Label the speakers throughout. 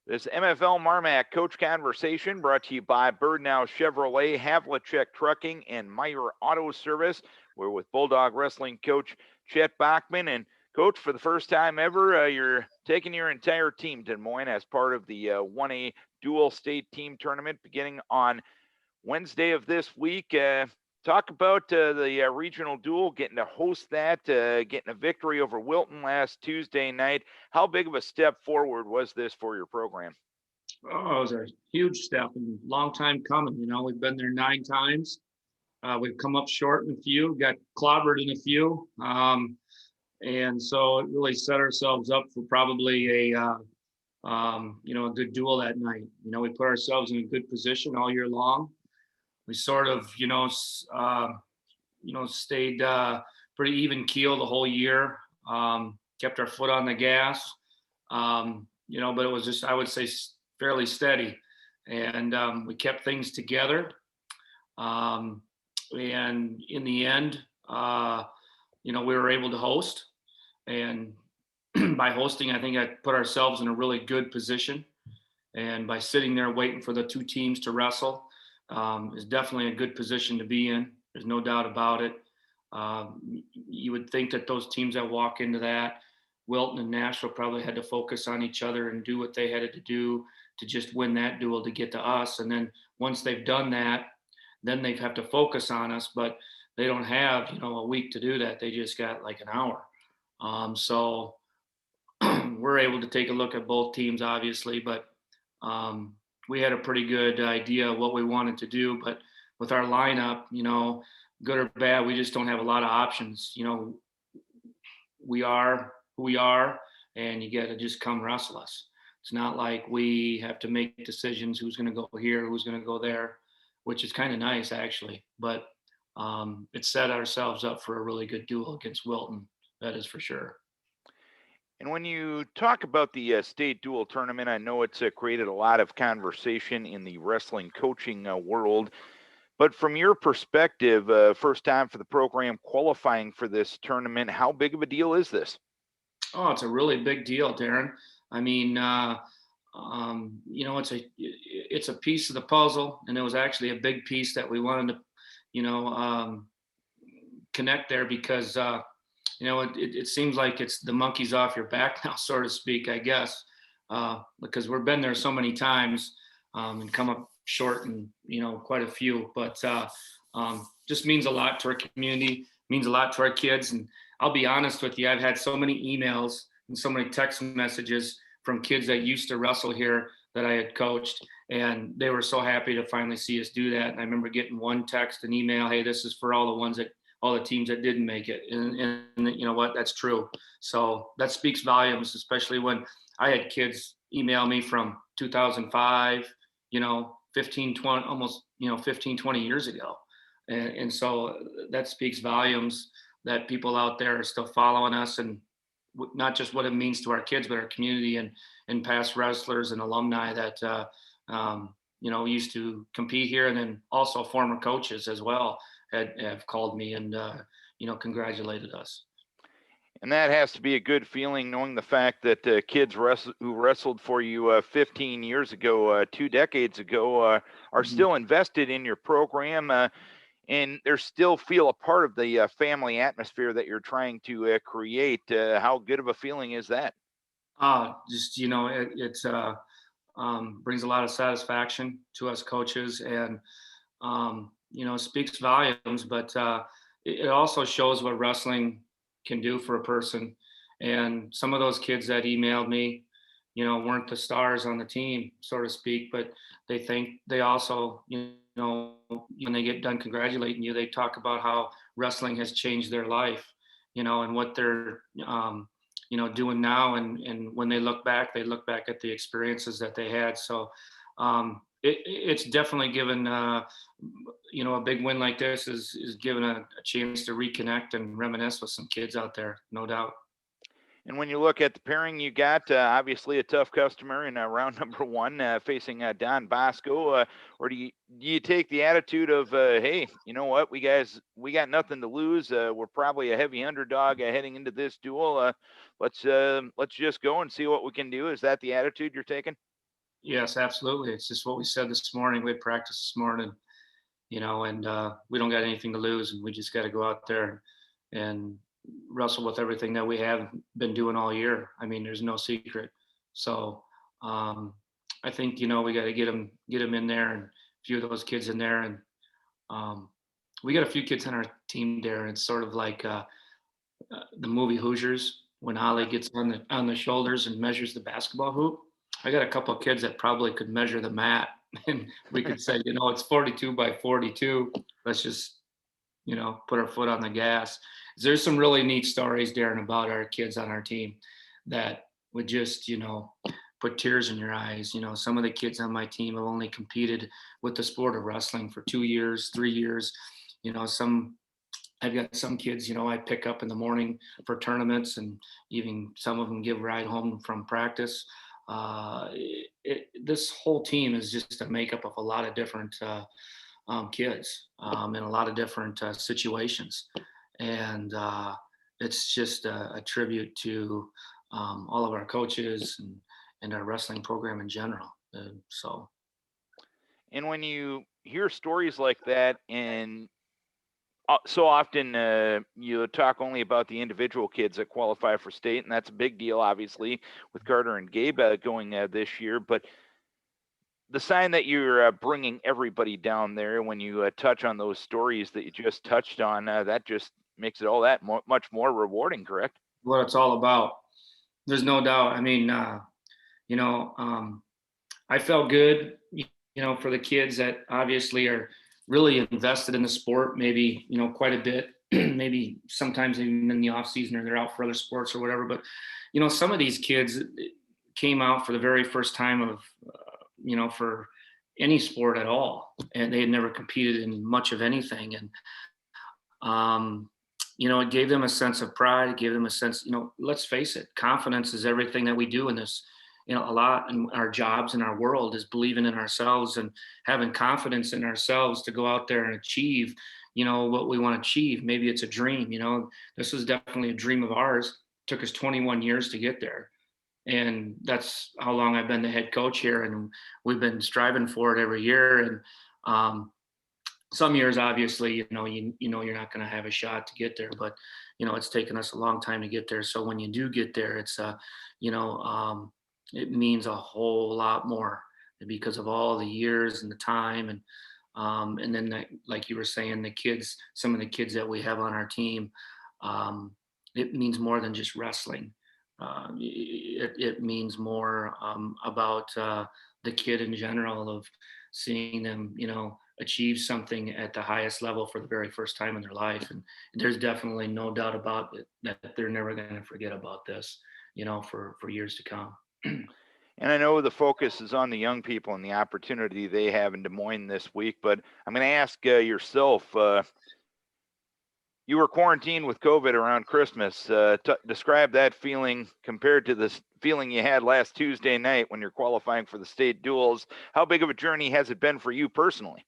Speaker 1: This MFL Marmac Coach Conversation brought to you by Birdnow Chevrolet, Havlicek Trucking, and Meyer Auto Service. We're with Bulldog Wrestling Coach Chet Bachmann. And Coach, for the first time ever, you're taking your entire team to Des Moines as part of the 1A Dual State Team Tournament beginning on Wednesday of this week. Talk about the regional duel, getting to host that, getting a victory over Wilton last Tuesday night. How big of a step forward was this for your program?
Speaker 2: Oh, it was a huge step and long time coming. We've been there 9 times. We've come up short in a few, got clobbered in a few. And so it really set ourselves up for probably a good duel that night. We put ourselves in a good position all year long. We sort of, stayed pretty even keel the whole year. Kept our foot on the gas. But it was just, I would say, fairly steady, and we kept things together. And in the end, we were able to host, and by hosting, I think I put ourselves in a really good position. And by sitting there waiting for the two teams to wrestle, is definitely a good position to be in. There's no doubt about it. You would think that those teams that walk into that, Wilton and Nashville, probably had to focus on each other and do what they had to do to just win that duel to get to us. And then once they've done that, then they have to focus on us, but they don't have, a week to do that. They just got like an hour. So we're able to take a look at both teams, obviously, but we had a pretty good idea of what we wanted to do. But with our lineup, good or bad, we just don't have a lot of options. We are who we are, and you got to just come wrestle us. It's not like we have to make decisions who's going to go here, who's going to go there, which is kind of nice, actually. But it set ourselves up for a really good duel against Wilton. That is for sure.
Speaker 1: And when you talk about the state dual tournament, I know it's created a lot of conversation in the wrestling coaching world. But from your perspective, first time for the program qualifying for this tournament, how big of a deal is this?
Speaker 2: Oh, it's a really big deal, Darren. I mean, it's a piece of the puzzle, and it was actually a big piece that we wanted to, connect there because it seems like it's the monkey's off your back now, so to speak, I guess, because we've been there so many times and come up short and, quite a few, but just means a lot to our community, means a lot to our kids. And I'll be honest with you, I've had so many emails and so many text messages from kids that used to wrestle here that I had coached, and they were so happy to finally see us do that. And I remember getting one text, an email, hey, this is for all the teams that didn't make it. And you know what, that's true. So that speaks volumes, especially when I had kids email me from 2005, 15, 20, almost, 15, 20 years ago. And so that speaks volumes that people out there are still following us, and not just what it means to our kids, but our community and past wrestlers and alumni that, used to compete here. And then also former coaches as well have called me and, congratulated us.
Speaker 1: And that has to be a good feeling, knowing the fact that kids who wrestled for you 15 years ago, 2 decades ago, are still invested in your program, and they still feel a part of the family atmosphere that you're trying to create. How good of a feeling is that?
Speaker 2: It brings a lot of satisfaction to us coaches, and speaks volumes. But it also shows what wrestling can do for a person. And some of those kids that emailed me, weren't the stars on the team, so to speak, but they also, when they get done congratulating you, they talk about how wrestling has changed their life, and what they're, doing now. And when they look back at the experiences that they had. So it's definitely given, a big win like this is given a chance to reconnect and reminisce with some kids out there, no doubt.
Speaker 1: And when you look at the pairing you got, obviously a tough customer in round number 1, facing Don Bosco, or do you take the attitude of, hey, you know what, we got nothing to lose. We're probably a heavy underdog heading into this duel. Let's just go and see what we can do. Is that the attitude you're taking?
Speaker 2: Yes, absolutely. It's just what we said this morning. We had practice this morning, and we don't got anything to lose, and we just got to go out there and wrestle with everything that we have been doing all year. I mean, there's no secret. So um, I think we got to get them in there, and a few of those kids in there, and um, we got a few kids on our team there. And it's sort of like the movie Hoosiers when Ollie gets on the shoulders and measures the basketball hoop. I got a couple of kids that probably could measure the mat, and we could say, it's 42 by 42. Let's just put our foot on the gas. There's some really neat stories, Darren, about our kids on our team that would just put tears in your eyes. Some of the kids on my team have only competed with the sport of wrestling for 2 years, 3 years. Some I've got some kids, I pick up in the morning for tournaments, and even some of them give a ride home from practice. This whole team is just a makeup of a lot of different kids in a lot of different situations. And it's just a tribute to all of our coaches and our wrestling program in general.
Speaker 1: And when you hear stories like that, and so often you talk only about the individual kids that qualify for state, and that's a big deal, obviously, with Carter and Gabe going this year. But the sign that you're bringing everybody down there when you touch on those stories that you just touched on, that just makes it all that much more rewarding, correct?
Speaker 2: What it's all about. There's no doubt. I mean, I felt good, for the kids that obviously are really invested in the sport, maybe, quite a bit, maybe sometimes even in the off season or they're out for other sports or whatever. But, some of these kids came out for the very first time of, for any sport at all. And they had never competed in much of anything. And, it gave them a sense of pride. It gave them a sense, let's face it, confidence is everything that we do in this. A lot in our jobs in our world is believing in ourselves and having confidence in ourselves to go out there and achieve, what we want to achieve. Maybe it's a dream, this was definitely a dream of ours. It took us 21 years to get there. And that's how long I've been the head coach here. And we've been striving for it every year. And some years, obviously, you're not going to have a shot to get there, but, it's taken us a long time to get there. So when you do get there, it's, it means a whole lot more because of all the years and the time. And then like you were saying, some of the kids that we have on our team, it means more than just wrestling. It means more about the kid in general, of seeing them, achieve something at the highest level for the very first time in their life. And there's definitely no doubt about it that they're never going to forget about this, for years to come.
Speaker 1: And I know the focus is on the young people and the opportunity they have in Des Moines this week, but I'm going to ask yourself, you were quarantined with COVID around Christmas. Describe that feeling compared to the feeling you had last Tuesday night when you're qualifying for the state duels. How big of a journey has it been for you personally?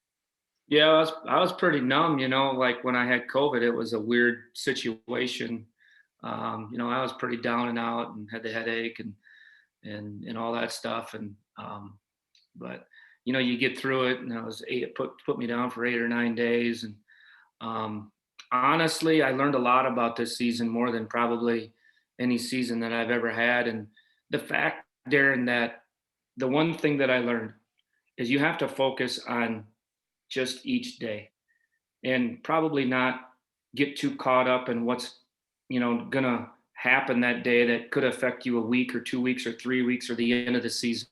Speaker 2: Yeah, I was pretty numb, like when I had COVID, it was a weird situation. I was pretty down and out and had the headache and all that stuff. And but you get through it, and it put me down for 8 or 9 days. And honestly, I learned a lot about this season, more than probably any season that I've ever had. And the fact, Darren, that the one thing that I learned is you have to focus on just each day, and probably not get too caught up in what's gonna happen that day that could affect you a week or 2 weeks or 3 weeks or the end of the season.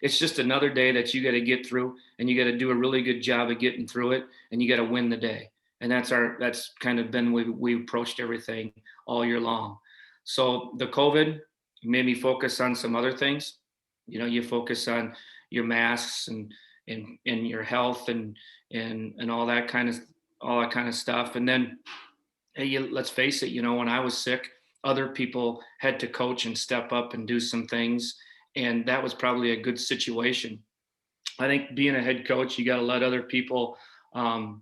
Speaker 2: It's just another day that you got to get through, and you got to do a really good job of getting through it, and you got to win the day. And that's kind of been we approached everything all year long. So the COVID made me focus on some other things. You focus on your masks and your health and all that kind of stuff. And then, hey, let's face it, when I was sick, other people had to coach and step up and do some things, and that was probably a good situation. I think being a head coach, you got to let other people, have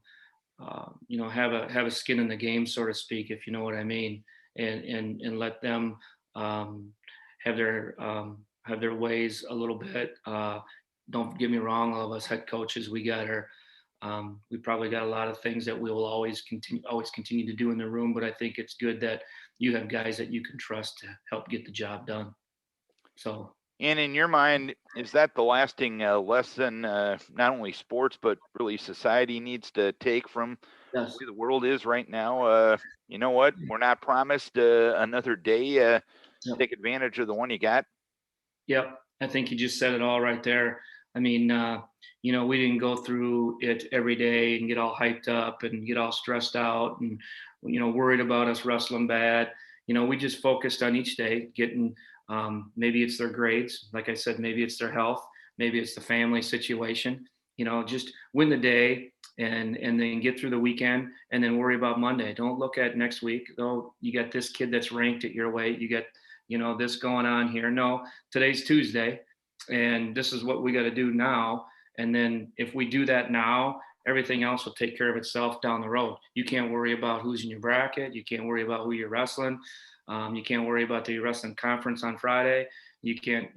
Speaker 2: a skin in the game, so to speak, if you know what I mean, and let them have their have their ways a little bit. Don't get me wrong, all of us head coaches, we probably got a lot of things that we will always continue to do in the room. But I think it's good that you have guys that you can trust to help get the job done. So.
Speaker 1: And in your mind, is that the lasting lesson, not only sports, but really society needs to take from
Speaker 2: Yes.
Speaker 1: the way the world is right now? You know what? We're not promised another day.
Speaker 2: Yep.
Speaker 1: Take advantage of the one you got.
Speaker 2: Yep. I think you just said it all right there. I mean, we didn't go through it every day and get all hyped up and get all stressed out and, worried about us wrestling bad. We just focused on each day getting, maybe it's their grades. Like I said, maybe it's their health. Maybe it's the family situation. Just win the day and then get through the weekend and then worry about Monday. Don't look at next week. Oh, you got this kid that's ranked at your weight. You got, this going on here. No, today's Tuesday and this is what we got to do now. And then if we do that now, everything else will take care of itself down the road. You can't worry about who's in your bracket. You can't worry about who you're wrestling. You can't worry about the wrestling conference on Friday. You can't,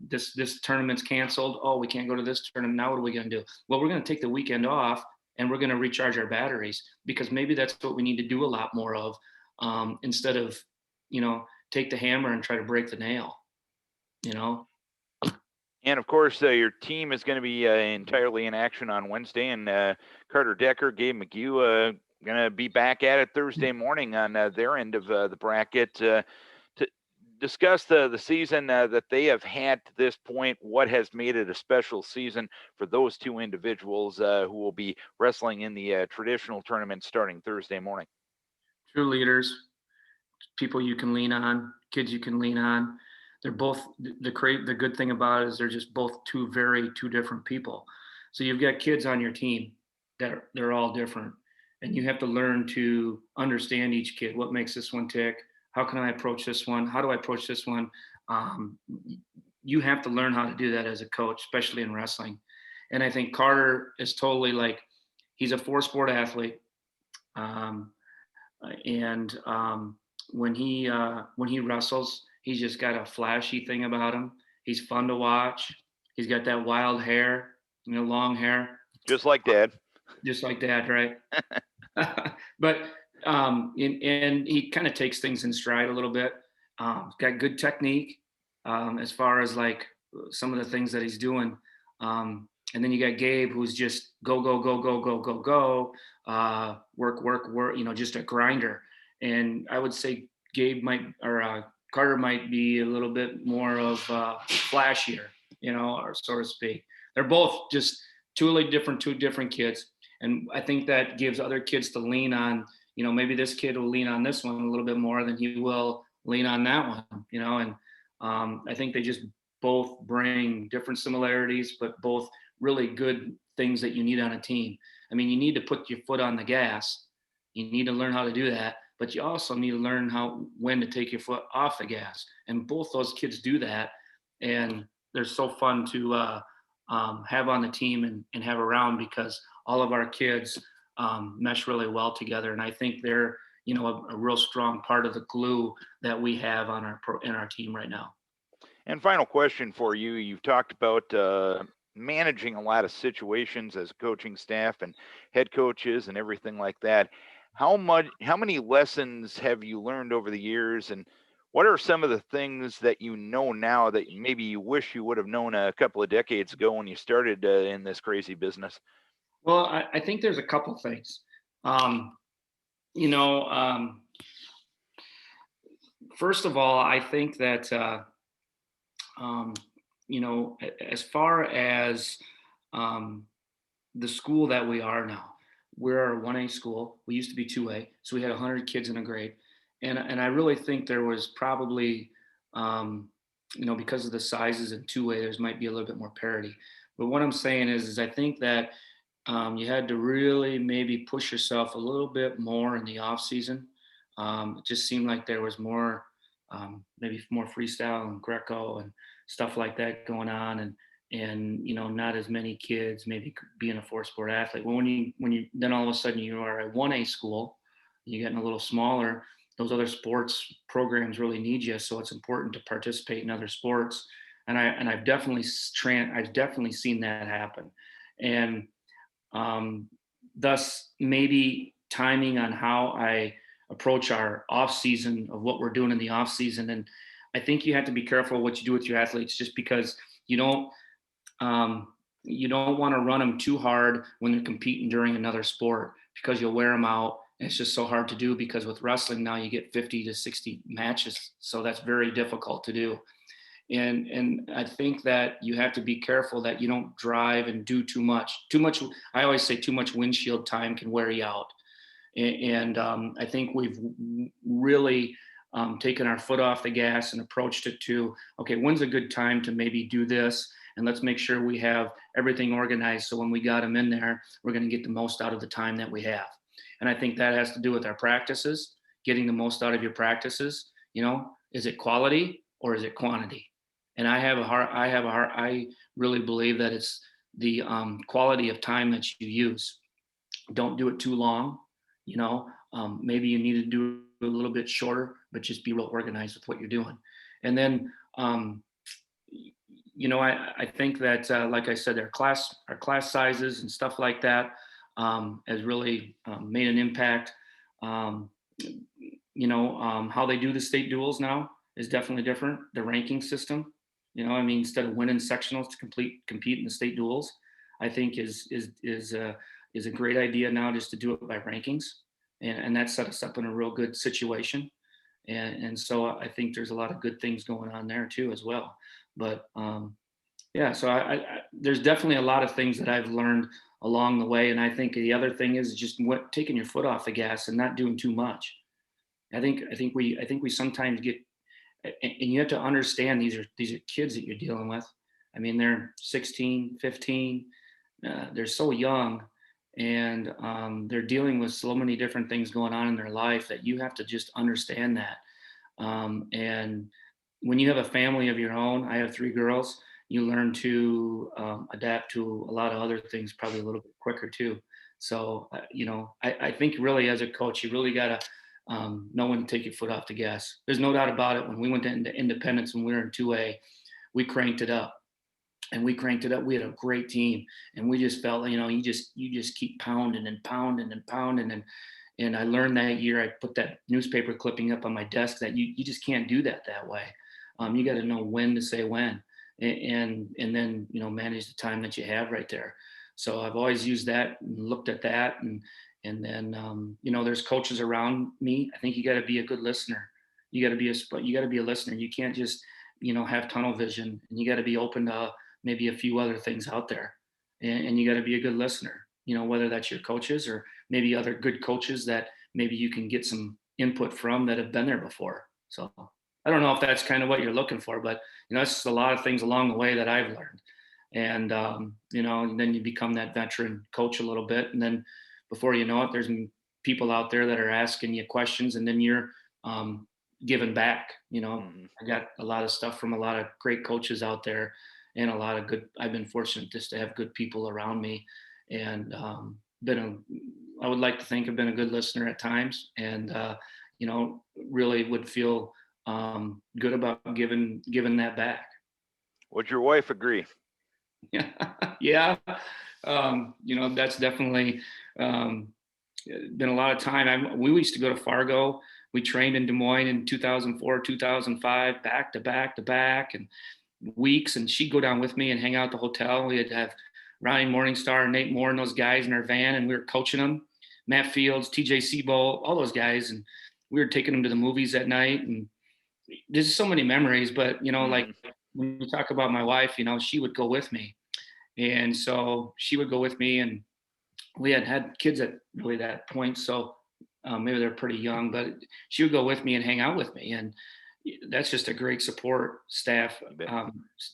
Speaker 2: this tournament's canceled. Oh, we can't go to this tournament. Now what are we going to do? Well, we're going to take the weekend off and we're going to recharge our batteries because maybe that's what we need to do a lot more of instead of, take the hammer and try to break the nail,
Speaker 1: And of course, your team is going to be entirely in action on Wednesday, and Carter Decker, Gabe McHugh, going to be back at it Thursday morning on their end of the bracket to discuss the season that they have had to this point. What has made it a special season for those two individuals who will be wrestling in the traditional tournament starting Thursday morning?
Speaker 2: True leaders, people you can lean on, kids you can lean on. They're both the good thing about it is they're just both two different people. So you've got kids on your team that they're all different, and you have to learn to understand each kid. What makes this one tick? How can I approach this one? How do I approach this one? You have to learn how to do that as a coach, especially in wrestling. And I think Carter is totally he's a 4-sport athlete. When he wrestles, he's just got a flashy thing about him. He's fun to watch. He's got that wild hair, long hair.
Speaker 1: Just like Dad.
Speaker 2: Just like Dad, right? But and he kind of takes things in stride a little bit. Got good technique as far as some of the things that he's doing. And then you got Gabe, who's just go, work, just a grinder. And I would say Carter might be a little bit more of flashier, or so to speak. They're both just two different kids. And I think that gives other kids to lean on, maybe this kid will lean on this one a little bit more than he will lean on that one, and I think they just both bring different similarities, but both really good things that you need on a team. I mean, you need to put your foot on the gas. You need to learn how to do that, but you also need to learn when to take your foot off the gas. And both those kids do that. And they're so fun to have on the team and have around because all of our kids mesh really well together. And I think they're, a real strong part of the glue that we have in our team right now.
Speaker 1: And final question for you. You've talked about managing a lot of situations as coaching staff and head coaches and everything like that. How many lessons have you learned over the years, and what are some of the things that you know now that maybe you wish you would have known a couple of decades ago when you started in this crazy business?
Speaker 2: Well, I think there's a couple things. First of all, I think that as far as the school that we are now, we're a 1A school. We used to be 2A, so we had 100 kids in a grade, and I really think there was probably because of the sizes in 2A, there's might be a little bit more parity. But what I'm saying is I think that you had to really maybe push yourself a little bit more in the off season. It just seemed like there was more, maybe more freestyle and Greco and stuff like that going on, and not as many kids maybe being a 4-sport athlete. Well, when you then all of a sudden you are a 1A school, you're getting a little smaller. Those other sports programs really need you, so it's important to participate in other sports. I've definitely I've definitely seen that happen, and thus maybe timing on how I approach our off season of what we're doing in the off season. And I think you have to be careful what you do with your athletes, just because you don't um, you don't want to run them too hard when they're competing during another sport, because you'll wear them out. And it's just so hard to do, because with wrestling now you get 50 to 60 matches, so that's very difficult to do. And I think that you have to be careful that you don't drive and do too much. Too much. I always say too much windshield time can wear you out. And I think we've really taken our foot off the gas and approached it to, okay, when's a good time to maybe do this? And let's make sure we have everything organized, so when we got them in there, we're going to get the most out of the time that we have. And I think that has to do with our practices, getting the most out of your practices. Is it quality or is it quantity? And I really believe that it's the quality of time that you use. Don't do it too long. Maybe you need to do it a little bit shorter, but just be real organized with what you're doing. And then, I think that, like I said, our class sizes and stuff like that has really made an impact. Um, how they do the state duels now is definitely different. The ranking system, instead of winning sectionals to compete in the state duels, I think is a great idea now, just to do it by rankings, and that set us up in a real good situation. And so I think there's a lot of good things going on there too as well. But yeah, so there's definitely a lot of things that I've learned along the way, and I think the other thing is just taking your foot off the gas and not doing too much. I think we sometimes get, and you have to understand, these are kids that you're dealing with. I mean, they're 16, 15, they're so young, and they're dealing with so many different things going on in their life, that you have to just understand that. And when you have a family of your own, I have 3 girls, you learn to adapt to a lot of other things probably a little bit quicker too. So, I think really as a coach, you really got to know when to take your foot off the gas. There's no doubt about it. When we went into independence, when we were in 2A, we cranked it up. And we cranked it up. We had a great team, and we just felt, you just keep pounding and pounding and pounding. And I learned that year, I put that newspaper clipping up on my desk, that you just can't do that way. You got to know when to say when, and then manage the time that you have right there. So I've always used that and looked at that, and then there's coaches around me. I think you got to be a good listener. You got to be a listener. You can't just have tunnel vision, and you got to be open to maybe a few other things out there, and you got to be a good listener. Whether that's your coaches or maybe other good coaches that maybe you can get some input from, that have been there before. So I don't know if that's kind of what you're looking for, but it's just a lot of things along the way that I've learned. And and then you become that veteran coach a little bit, and then before you know it, there's people out there that are asking you questions, and then you're giving back. I got a lot of stuff from a lot of great coaches out there, and a lot of good. I've been fortunate just to have good people around me, and I would like to think I've been a good listener at times, and really would feel good about giving that back.
Speaker 1: Would your wife agree?
Speaker 2: Yeah, yeah. That's definitely been a lot of time. We used to go to Fargo. We trained in Des Moines in 2004, 2005, back to back to back, and weeks. And she'd go down with me and hang out at the hotel. We'd have Ronnie Morningstar, Nate Moore, and those guys in our van, and we were coaching them. Matt Fields, TJ Sebo, all those guys, and we were taking them to the movies at night. And there's so many memories. But like when you talk about my wife, she would go with me, and so she would go with me, and we had kids at really that point, so maybe they're pretty young, but she would go with me and hang out with me, and that's just a great support staff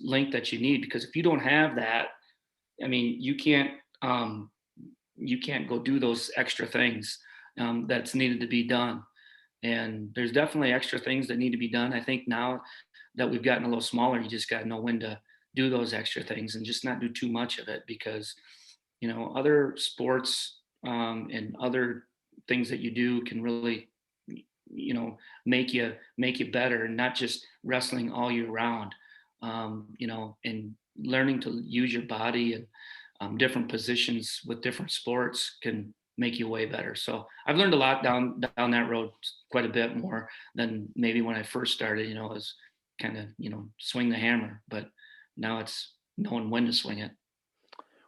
Speaker 2: link that you need, because if you don't have that, I mean, you can't go do those extra things that's needed to be done. And there's definitely extra things that need to be done. I think now that we've gotten a little smaller, you just got to know when to do those extra things and just not do too much of it, because other sports and other things that you do can really make you better, and not just wrestling all year round. and learning to use your body and different positions with different sports can make you way better. So I've learned a lot down that road, quite a bit more than maybe when I first started. As kind of swing the hammer, but now it's knowing when to swing it.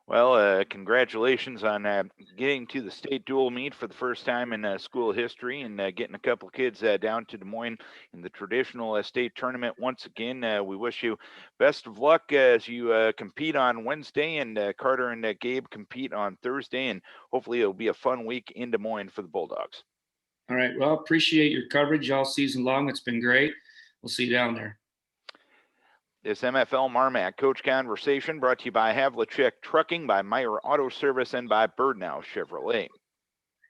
Speaker 1: Well, congratulations on getting to the state dual meet for the first time in school history, and getting a couple of kids down to Des Moines in the traditional state tournament once again. We wish you best of luck as you compete on Wednesday, and Carter and Gabe compete on Thursday, and hopefully it'll be a fun week in Des Moines for the Bulldogs.
Speaker 2: All right. Well, appreciate your coverage all season long. It's been great. We'll see you down there.
Speaker 1: This MFL Marmac Coach Conversation brought to you by Havlicek Trucking, by Meyer Auto Service, and by Birdnow Chevrolet.